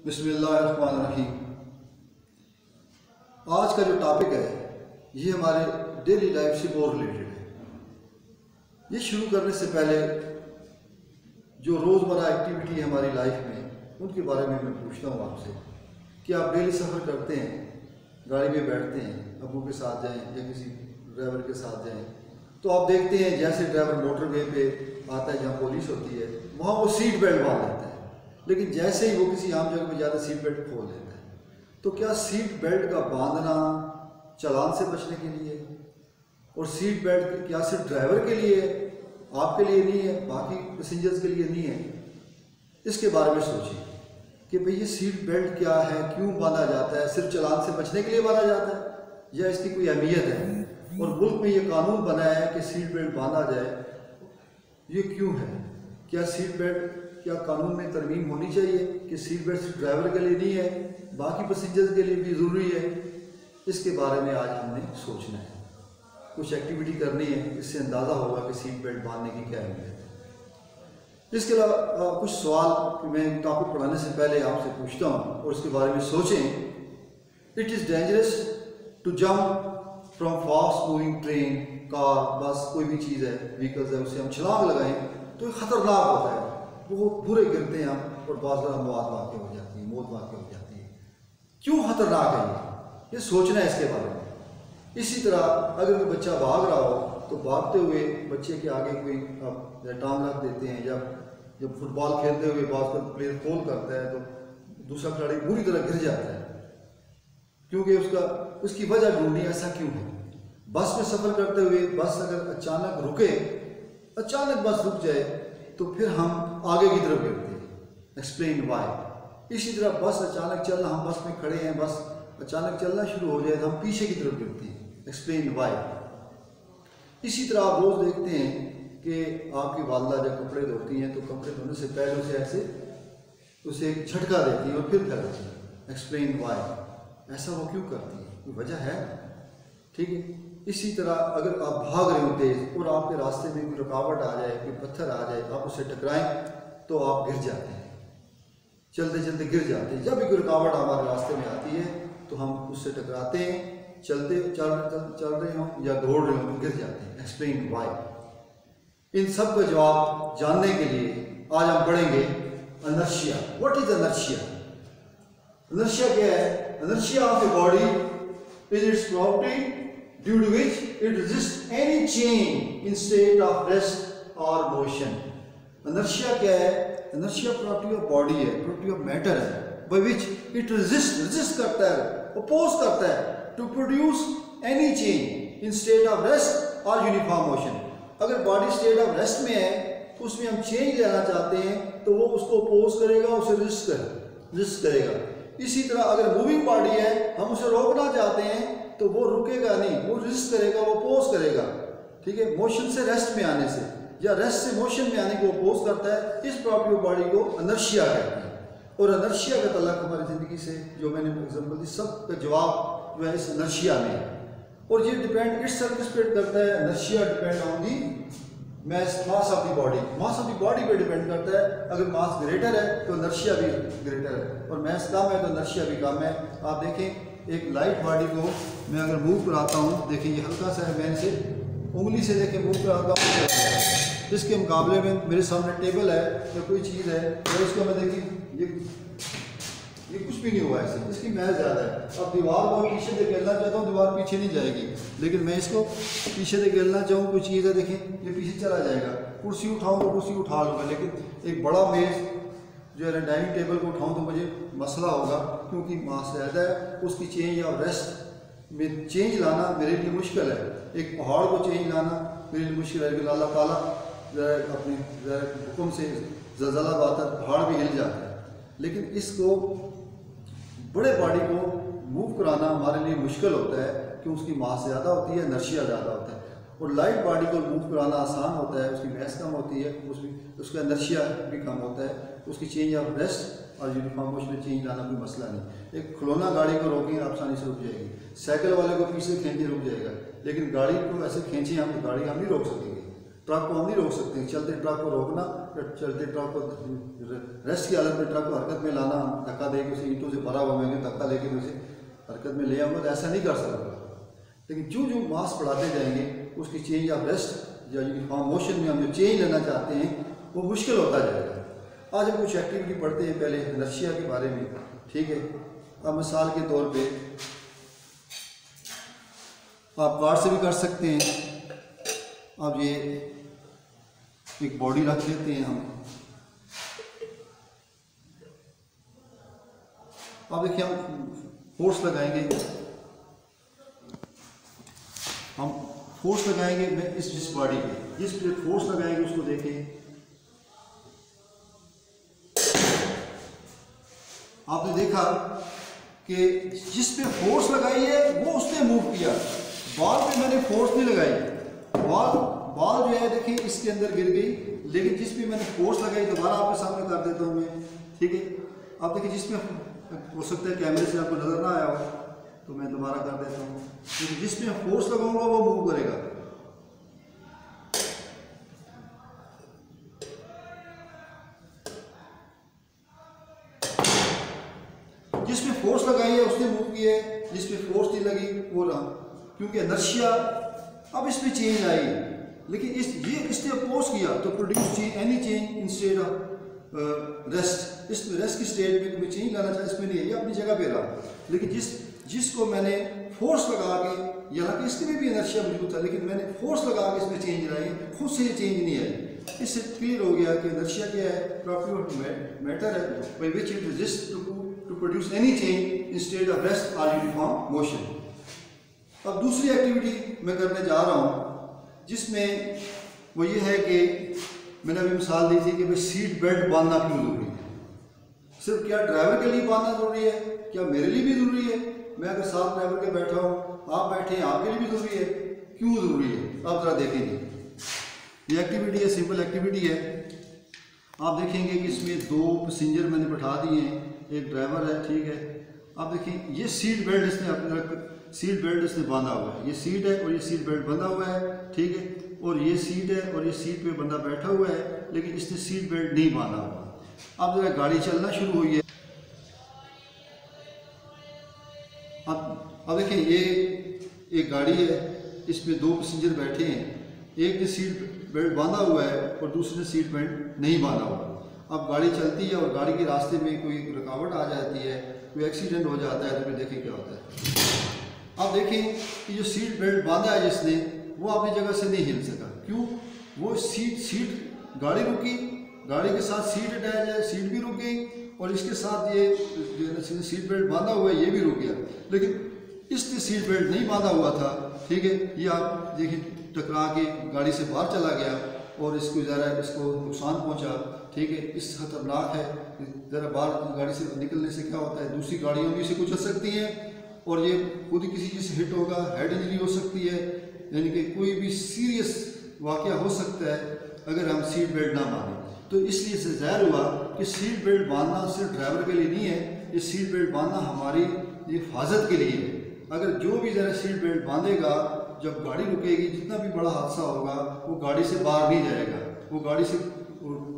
बिस्मिल्लाहिर्रहमानिर्रहीम। आज का जो टॉपिक है ये हमारे डेली लाइफ से बहुत रिलेटेड है। ये शुरू करने से पहले जो रोज़मर्रा एक्टिविटी है हमारी लाइफ में उनके बारे में मैं पूछता हूँ आपसे कि आप डेली सफ़र करते हैं, गाड़ी में बैठते हैं, अबू के साथ जाएं या किसी ड्राइवर के साथ जाएं, तो आप देखते हैं जैसे ड्राइवर मोटरवे पे आता है जहाँ पुलिस होती है वहाँ वो सीट बेल्ट बांध लेता है, लेकिन जैसे ही वो किसी आम जगह पे जाता है सीट बेल्ट खोल देता है। तो क्या सीट बेल्ट का बांधना चालान से बचने के लिए और सीट बेल्ट क्या सिर्फ ड्राइवर के लिए, आपके लिए नहीं है, बाकी पैसेंजर्स के लिए नहीं है? इसके बारे में सोचिए कि भाई ये सीट बेल्ट क्या है, क्यों बांधा जाता है? सिर्फ चालान से बचने के लिए बांधा जाता है या इसकी कोई अहमियत है? और मुल्क में ये कानून बना है कि सीट बेल्ट बांधा जाए, ये क्यों है? क्या सीट बेल्ट क्या कानून में तरमीम होनी चाहिए कि सीट बेल्ट सिर्फ ड्राइवर के लिए नहीं है, बाकी पैसेंजर्स के लिए भी ज़रूरी है? इसके बारे में आज हमने सोचना है, कुछ एक्टिविटी करनी है, इससे अंदाज़ा होगा कि सीट बेल्ट बांधने की क्या अहमियत है। इसके अलावा कुछ सवाल मैं टॉपिक पढ़ाने से पहले आपसे पूछता हूँ और इसके बारे में सोचें। It is dangerous to jump from fast moving train, car, bus, कोई भी चीज़ है, व्हीकल्स है, उसे हम छलांग लगाएं तो ख़तरनाक होता है, बहुत बुरे गिरते हैं हम और बाज़ मौत वाक़ हो जाती है, मौत वाक़ हो जाती है। क्यों ख़तरनाक है ये सोचना है इसके बारे में। इसी तरह अगर कोई बच्चा भाग रहा हो तो भागते हुए बच्चे के आगे कोई टांग रख देते हैं, या जब फुटबॉल खेलते हुए बास्केट प्लेयर फॉल करता है तो दूसरा खिलाड़ी बुरी तरह गिर जाता है, क्योंकि उसकी वजह ढूंढनी ऐसा क्यों है। बस में सफ़र करते हुए बस अगर अचानक रुके, अचानक बस रुक जाए तो फिर हम आगे की तरफ गिरते हैं, एक्सप्लेन वाई। इसी तरह बस अचानक चलना, हम बस में खड़े हैं, बस अचानक चलना शुरू हो जाए तो हम पीछे की तरफ गिरते हैं, एक्सप्लेन वाई। इसी तरह आप रोज़ देखते हैं कि आपकी वालदा जब कपड़े धोती हैं तो कपड़े धोने से पहले उसे ऐसे उसे एक झटका देती है और फिर फैलाती है, एक्सप्लेन वाई। ऐसा वो क्यों करती है, कोई वजह है? ठीक है। इसी तरह अगर आप भाग रहे हो तेज़ और आपके रास्ते में कोई रुकावट आ जाए, कोई पत्थर आ जाए, आप उससे टकराएं तो आप गिर जाते हैं, चलते चलते गिर जाते हैं। जब भी कोई रुकावट हमारे रास्ते में आती है तो हम उससे टकराते हैं, चल रहे हों या दौड़ रहे हों तो गिर जाते हैं, एक्सप्लेन वाई। इन सब का जवाब जानने के लिए आज हम पढ़ेंगे inertia. What is inertia? Inertia क्या है? Inertia of a body is it's property due to which it resists any change in state of rest or motion. Inertia क्या है? Inertia property of body है, property of matter है, by which it resist करता है, oppose करता है to produce any change in state of rest or uniform motion. अगर body state of rest में है तो उसमें हम change लेना चाहते हैं तो वो उसको oppose करेगा, उसे resist करेगा। इसी तरह अगर moving body है, हम उसे रोकना चाहते हैं तो वो रुकेगा नहीं, वो रेजिस्ट करेगा, वो अपोज करेगा। ठीक है। मोशन से रेस्ट में आने से या रेस्ट से मोशन में आने को अपोज करता है। इस प्रॉपर्टी ऑफ बॉडी को इनर्शिया कहते हैं। और इनर्शिया का तल्लुक हमारी ज़िंदगी से, जो मैंने एग्जांपल दी, सब का जवाब जो है इस इनर्शिया में है। और ये डिपेंड किस पे करता है? Inertia depend on the mass of the body. Mass of the body पे डिपेंड करता है। अगर मास ग्रेटर है तो इनर्शिया भी ग्रेटर है, और मास कम है तो इनर्शिया भी कम है। आप देखें एक लाइट बॉडी को मैं अगर मूव कराता हूँ, देखिए ये हल्का सा है, मैं इसे उंगली से देखें मूव कराता हूँ, इसके मुकाबले में मेरे सामने टेबल है या कोई चीज़ है तो इसको मैं देखिए ये कुछ भी नहीं हुआ है, इसकी महज ज़्यादा है। अब दीवार को पीछे धकेलना चाहता हूँ, दीवार पीछे नहीं जाएगी, लेकिन मैं इसको पीछे धकेलना चाहूँ, कोई चीज़ है देखें ये पीछे चला जाएगा। कुर्सी उठाऊँ तो कुर्सी उठा लूँगा, लेकिन एक बड़ा मेज़ जो है डाइनिंग टेबल को उठाऊँ तो मुझे मसला होगा, क्योंकि मास ज़्यादा है। उसकी चेंज या रेस्ट में चेंज लाना मेरे लिए मुश्किल है। एक पहाड़ को चेंज लाना मेरे लिए मुश्किल है, लेकिन अल्लाह ताला अपने हुक्म से ज़लज़ला आता है, पहाड़ भी हिल जाता है। लेकिन इसको बड़े बॉडी को मूव कराना हमारे लिए मुश्किल होता है, क्योंकि उसकी मास ज़्यादा होती है, इनर्शिया ज़्यादा होता है। और लाइट बॉडी को मूव कराना आसान होता है, उसकी मास कम होती है, उसका इनर्शिया भी कम होता है, उसकी चेंज ऑफ रेस्ट और यूनिफॉर्म मोशन में चेंज लाना कोई मसला नहीं। एक खिलौना गाड़ी को रोकें आप आसानी से रुक जाएगी, साइकिल वाले को पीछे खींचे रुक जाएगा, लेकिन गाड़ी को ऐसे खींचे हम तो गाड़ी हम नहीं रोक सकेंगे। ट्रक को हम नहीं रोक सकते, चलते ट्रक को रोकना या चलते ट्रक को रेस्ट की हालत में ट्रक को हरकत में लाना, धक्का दे के उसे ईंटों से भरा हुआ मैं धक्का लेके उसे हरकत में ले आऊँगा, तो ऐसा नहीं कर सकता। लेकिन जो जो मास बढ़ाते जाएंगे उसकी चेंज ऑफ रेस्ट या यूनिफॉर्म मोशन में हम जो चेंज लेना चाहते हैं वो मुश्किल होता जाएगा। आज हम कुछ एक्टिविटी पढ़ते हैं, पहले इनर्शिया के बारे में, ठीक है। अब मिसाल के तौर पे आप कार्ड से भी कर सकते हैं। अब ये एक बॉडी रख लेते हैं हम। अब देखिए हम फोर्स लगाएंगे, हम फोर्स लगाएंगे मैं जिस बॉडी पे जिस पे फोर्स लगाएंगे उसको देखें। आपने देखा कि जिस पे फोर्स लगाई है वो उसने मूव किया, बॉल पे मैंने फोर्स नहीं लगाई। बॉल जो है देखिए इसके अंदर गिर गई, लेकिन जिस पे मैंने फोर्स लगाई दोबारा आपके सामने कर देता हूँ मैं, ठीक है। आप देखिए जिसमें हो सकता है कैमरे से आपको नजर ना आया हो तो मैं दोबारा कर देता हूँ, क्योंकि जिसमें फोर्स लगाऊंगा वो मूव करेगा। जिसमें फोर्स लगाई है उसने मूव किया है, जिसमें फोर्स नहीं लगी वो रहा, क्योंकि इनर्शिया अब इसमें चेंज आई। लेकिन इसने अपोज किया तो produce any change instead of rest. इसमें रेस्ट की स्टेट में तुम्हें चेंज लाना चाहिए, इसमें नहीं है, ये अपनी जगह पे रहा। लेकिन जिसको मैंने फोर्स लगा के, यहाँ कि इसमें भी इनर्शिया मौजूद था, लेकिन मैंने फोर्स लगा के इसमें चेंज लाई, खुद से ये चेंज नहीं आई। इससे क्लियर हो गया कि इनर्शिया क्या है, प्रॉपर्टी ऑफ मैटर है by which it resist to produce any change instead of rest और यूनिफॉर्म मोशन। अब दूसरी एक्टिविटी मैं करने जा रहा हूँ जिसमें वो ये है कि मैंने अभी मिसाल दी थी कि भाई सीट बेल्ट बांधना क्यों ज़रूरी है। सिर्फ क्या ड्राइवर के लिए बांधना ज़रूरी है, क्या मेरे लिए भी ज़रूरी है? मैं अगर साथ ड्राइवर के बैठा हूँ, आप बैठे हैं, आपके लिए भी ज़रूरी है, क्यों ज़रूरी है? आप ज़रा देखेंगे, ये एक्टिविटी है, सिंपल एक्टिविटी है। आप देखेंगे कि इसमें 2 पैसेंजर मैंने बैठा दिए हैं, एक ड्राइवर है, ठीक है। आप देखें ये सीट बेल्ट इसने अपने सीट बेल्ट इसने बांधा हुआ है, ये सीट है और ये सीट बेल्ट बंधा हुआ है, ठीक है। और ये सीट है और ये सीट पे बंदा बैठा हुआ है, लेकिन इसने सीट बेल्ट नहीं बांधा हुआ। अब जरा गाड़ी चलना शुरू हुई है। अब देखिए ये एक गाड़ी है, इसमें 2 पैसेंजर बैठे हैं, एक ने सीट बेल्ट बांधा हुआ है और दूसरे ने सीट बेल्ट नहीं बांधा हुआ। अब गाड़ी चलती है और गाड़ी के रास्ते में कोई रुकावट आ जाती है, कोई एक्सीडेंट हो जाता है, तो फिर देखें क्या होता है। अब देखें कि जो सीट बेल्ट बांधा है जिसने, वो अपनी जगह से नहीं हिल सका। क्यों? वो सीट गाड़ी रुकी, गाड़ी के साथ सीट अटैच है, सीट भी रुक गई, और इसके साथ ये जो सीट बेल्ट बांधा हुआ है ये भी रुक गया। लेकिन इसने सीट बेल्ट नहीं बांधा हुआ था, ठीक है। ये आप देखिए टकरा के गाड़ी से बाहर चला गया और इसको इसको नुकसान पहुंचा, ठीक है। इस खतरनाक है, ज़रा बाहर गाड़ी से निकलने से क्या होता है, दूसरी गाड़ियाँ भी इसे कुचल सकती हैं और ये खुद किसी चीज़ से हिट होगा, हेड इंजरी हो सकती है, यानी कि कोई भी सीरियस वाक़या हो सकता है अगर हम सीट बेल्ट ना बांधें। तो इसलिए से ज़ाहिर हुआ कि सीट बेल्ट बांधना सिर्फ ड्राइवर के लिए नहीं है, ये सीट बेल्ट बांधना हमारी हिफाजत के लिए है। अगर जो भी ज़रा सीट बेल्ट बांधेगा, जब गाड़ी रुकेगी, जितना भी बड़ा हादसा होगा वो गाड़ी से बाहर नहीं जाएगा, वो गाड़ी से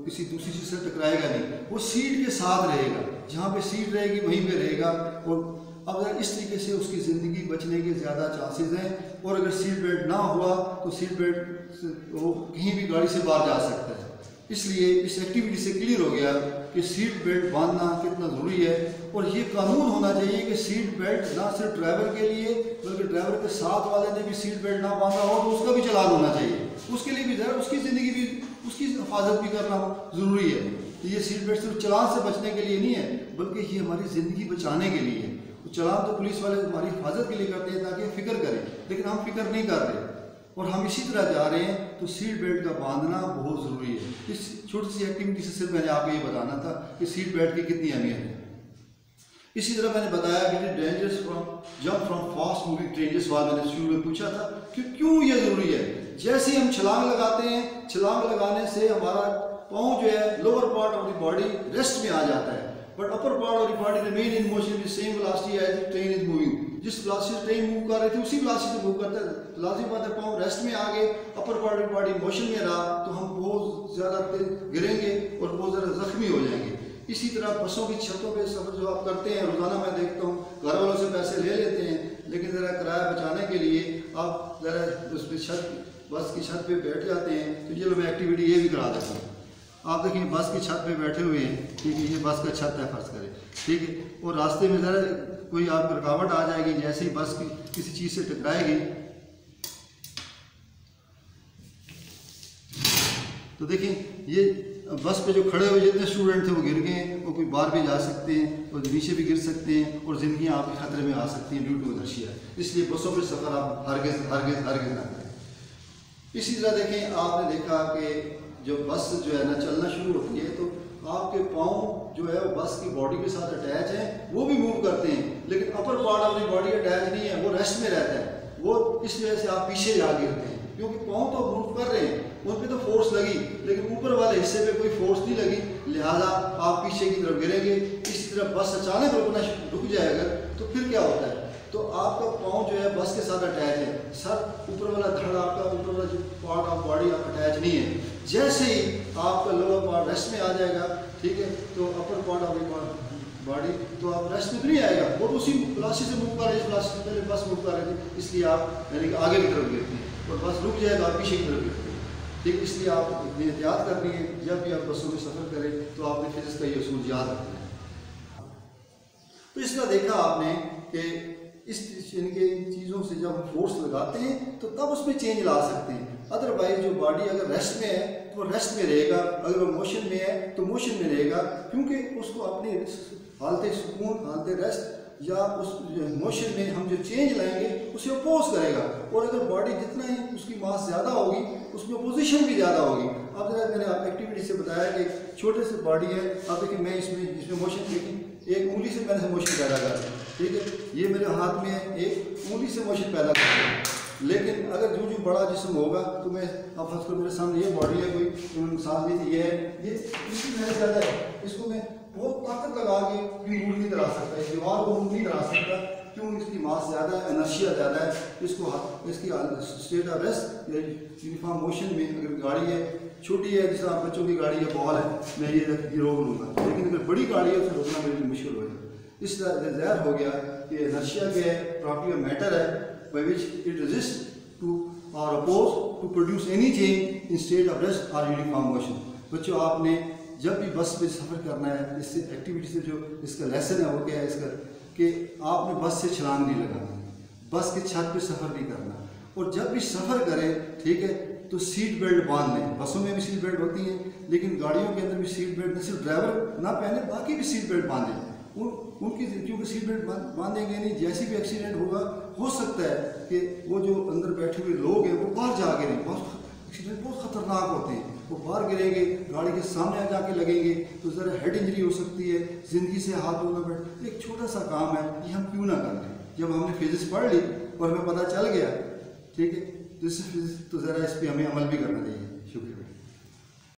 किसी दूसरी चीज़ से टकराएगा नहीं, वो सीट के साथ रहेगा, जहाँ पे सीट रहेगी वहीं पे रहेगा। और अब अगर इस तरीके से उसकी ज़िंदगी बचने के ज़्यादा चांसेस हैं। और अगर सीट बेल्ट ना हुआ तो सीट बेल्ट वो कहीं भी गाड़ी से बाहर जा सकता है। इसलिए इस एक्टिविटी से क्लियर हो गया कि सीट बेल्ट बांधना कितना ज़रूरी है। और ये कानून होना चाहिए कि सीट बेल्ट ना सिर्फ ड्राइवर के लिए बल्कि ड्राइवर के साथ वाले ने भी सीट बेल्ट ना बांधा हो तो उसका भी चालान होना चाहिए, उसके लिए भी ज़रा उसकी ज़िंदगी भी, उसकी हिफाजत भी करना ज़रूरी है। ये सीट बेल्ट सिर्फ चालान से बचने के लिए नहीं है, बल्कि ये हमारी ज़िंदगी बचाने के लिए है। चालान तो पुलिस वाले हमारी हिफाजत के लिए करते हैं ताकि फिक्र करें, लेकिन हम फिक्र नहीं कर रहे और हम इसी तरह जा रहे हैं। तो सीट बेल्ट का बांधना बहुत ज़रूरी है। इस छोटी सी एक्टिविटी से सिर्फ मैंने आपको ये बताना था कि सीट बेल्ट की कितनी अहमियत है। इसी तरह मैंने बताया कि dangers jump from fast moving train, जिस बात मैंने शुरू में पूछा था कि क्यों ये ज़रूरी है। जैसे ही हम छलांग लगाते हैं, छलांग लगाने से हमारा पाँव जो है lower part of the body rest में आ जाता है। But upper part of the body remain in motion with same velocity as the train is moving. जिस वेलोसिटी से ट्रेन मूव कर रही थी उसी वेलोसिटी से मूव करता है। लाजिम बात है पाँव रेस्ट में आ गए, अपर पार्ट ऑफ बॉडी मोशन में रहा तो हम बहुत ज़्यादा गिरेंगे और बहुत ज़्यादा जख्मी हो जाएंगे। इसी तरह बसों की छतों पे सफ़र जो आप करते हैं रोज़ाना, मैं देखता हूँ घर वालों से पैसे ले लेते हैं, लेकिन ज़रा किराया बचाने के लिए आप ज़रा उस पर छत बस की छत पे बैठ जाते हैं। तो चलो मैं एक्टिविटी ये भी करा देता हूँ। आप देखिए बस की छत पे बैठे हुए हैं, ठीक है, ये बस का छत है फर्ज करें, ठीक है, और रास्ते में ज़रा कोई आपको रुकावट आ जाएगी, जैसे ही बस की किसी चीज़ से टकराएगी तो देखिए ये बस पे जो खड़े हुए जितने स्टूडेंट थे वो गिर गए हैं, वो कोई बाहर भी जा सकते हैं और नीचे भी गिर सकते हैं और ज़िंदगी आपके ख़तरे में आ सकती हैं ड्यू टू इनर्शिया। इसलिए बसों पे सफ़र आप हरगिज़ ना करें। इसी तरह देखें, आपने देखा कि जो बस जो है ना चलना शुरू होती है तो आपके पाँव जो है वो बस की बॉडी के साथ अटैच है, वो भी मूव करते हैं, लेकिन अपर part of the body attach नहीं है, वो रेस्ट में रहता है। वो इस वजह से आप पीछे जा गिरते हैं, क्योंकि पाँव तो मूव कर रहे हैं, उन पर तो फोर्स लगी, लेकिन ऊपर वाले हिस्से पे कोई फोर्स नहीं लगी, लिहाजा आप पीछे की तरफ गिरेंगे। इसी तरह बस अचानक रुक जाए अगर तो फिर क्या होता है, तो आपका पाँव जो है बस के साथ अटैच है, सर ऊपर वाला धड़ आपका ऊपर वाला जो पार्ट ऑफ बॉडी आप अटैच नहीं है। जैसे ही आपका लोअर पार्ट रेस्ट में आ जाएगा, ठीक है, तो अपर पार्ट ऑफ बॉडी तो आप रेस्ट में तो नहीं आएगा, वो तो उसी वेलोसिटी से मूव कर रहे हैं, वेलोसिटी से पहले बस मूव कर रहे थे, इसलिए आप यानी कि आगे की तरफ गिरते हैं और बस रुक जाएगा आप पीछे की तरफ गिरते हैं, ठीक। इसलिए आप एहतियात करनी है, जब भी आप बसों में सफ़र करें तो आपने फिजिक्स का ये असूल याद रखना है। तो इस तरह देखा आपने कि इनके चीज़ों से जब हम फोर्स लगाते हैं तो तब उसमें चेंज ला सकते हैं। अदरवाइज जो बॉडी अगर रेस्ट में है तो वो रेस्ट में रहेगा, अगर वो मोशन में है तो मोशन में रहेगा, क्योंकि उसको अपनी हालत सुकून, हालत रेस्ट या उस मोशन में हम जो चेंज लाएंगे उसे अपोज करेगा। और अगर बॉडी जितना ही उसकी मास ज़्यादा होगी उसमें अपोजिशन भी ज़्यादा होगी। अब जरा मैंने आप एक्टिविटी से बताया कि छोटे से बॉडी है, अब देखिए मैं इसमें मोशन देखिए, एक उंगली से मैंने मोशन पैदा कर दिया, ठीक है, ये मेरे हाथ में है, एक उंगली से मोशन पैदा कर दिया। लेकिन अगर जो बड़ा जिस्म होगा तो मैं अब फर्स्ट को मेरे सामने ये बॉडी है, कोई मिसाल दी थी, ये है, ये इसकी मेहनत ज़्यादा है, इसको मैं बहुत ताकत लगा के मूव नहीं करा सकता, इस दीवार को मूव नहीं करा सकता, क्यों, इसकी मास ज़्यादा है, एनर्शिया ज़्यादा है। इसको इसकी स्टेट ऑफ रेस्ट या यूनिफॉर्म मोशन में अगर गाड़ी है छोटी है, जिस तरह बच्चों की गाड़ी है, बॉल है, मैं ये रोक लूँगा, लेकिन अगर बड़ी गाड़ी है उसे रोकना मेरे लिए मुश्किल हो जाएगा। इस तरह ज़ाहिर हो गया कि एनर्शिया क्या है, प्रॉपर्टी ऑफ मैटर है, by which it resists to or oppose to produce any change in state of rest or uniform motion। बच्चों, आपने जब भी बस में सफ़र करना है, इससे एक्टिविटी से जो इसका लेसन है वो क्या है इसका, कि आपने बस से छलांग नहीं लगाना, बस के छत पे सफ़र नहीं करना, और जब भी सफ़र करें, ठीक है, तो सीट बेल्ट बांध लें। बसों में भी सीट बेल्ट होती है, लेकिन गाड़ियों के अंदर भी सीट बेल्ट, न सिर्फ ड्राइवर ना पहने, बाकी भी सीट बेल्ट बांधें। उनकी क्योंकि सीट बेल्ट बांधेंगे नहीं, जैसे भी एक्सीडेंट होगा, हो सकता है कि वो जो अंदर बैठे हुए लोग हैं वो बाहर जा गिरें, एक्सीडेंट बहुत ख़तरनाक होते हैं, वो बाहर गिरेंगे, गाड़ी के सामने जाके लगेंगे तो ज़रा हेड इंजरी हो सकती है, ज़िंदगी से हाथ धोना बैठ। एक छोटा सा काम है, ये हम क्यों ना कर लें, जब हमने फिजिक्स पढ़ ली और हमें पता चल गया, ठीक है, तो ज़रा इस पर हमें अमल भी करना चाहिए। शुक्रिया।